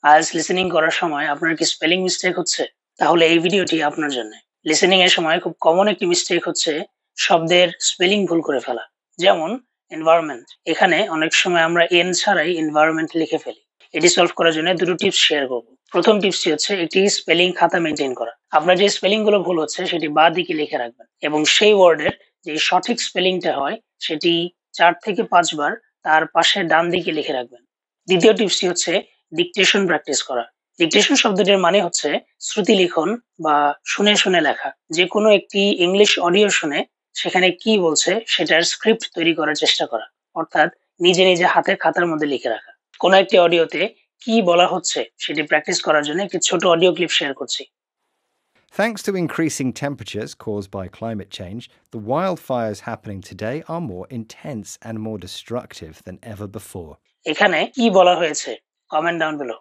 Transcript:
IELTS listening করার সময় আপনার কি স্পেলিং মিস্টেক হচ্ছে? তাহলে এই ভিডিওটি আপনার জন্য। লিসেনিং এর সময় খুব কমন একটি মিস্টেক হচ্ছে শব্দের স্পেলিং ভুল করে ফেলা। যেমন এনভায়রনমেন্ট। এখানে অনেক সময় আমরা এন ছাড়াই এনভায়রনমেন্ট লিখে ফেলি। এটি সলভ করার জন্য দুটো টিপস শেয়ার করব। প্রথম টিপসটি হচ্ছে একটি স্পেলিং খাতা মেইনটেইন করা। আপনার যে স্পেলিং গুলো ভুল হচ্ছে সেটি বাঁ দিকে লিখে রাখবেন এবং সেই ওয়ার্ডের যে সঠিক স্পেলিংটা হয় সেটি ৪ থেকে ৫ বার তার পাশে ডান দিকে লিখে রাখবেন। দ্বিতীয় টিপসটি হচ্ছে ডিকটেশন প্র্যাকটিস করা। ডিকটেশন শব্দটির মানে হচ্ছে শ্রুতি লিখন বা শুনে শুনে লেখা। যেকোনো একটি ইংলিশ অডিও শুনে সেখানে কি বলছে সেটার স্ক্রিপ্ট তৈরি করার চেষ্টা করা। অর্থাৎ নিজে, নিজে হাতে খাতার মধ্যে লিখে রাখা। কোনো একটি অডিওতে কি বলা হচ্ছে সেটি প্র্যাকটিস করার জন্য একটি ছোট অডিও ক্লিপ শেয়ার করছি। Thanks to increasing temperatures caused by climate change, the wildfires happening today are more intense and more destructive than ever before. এখানে কি বলা হয়েছে? Comment down below.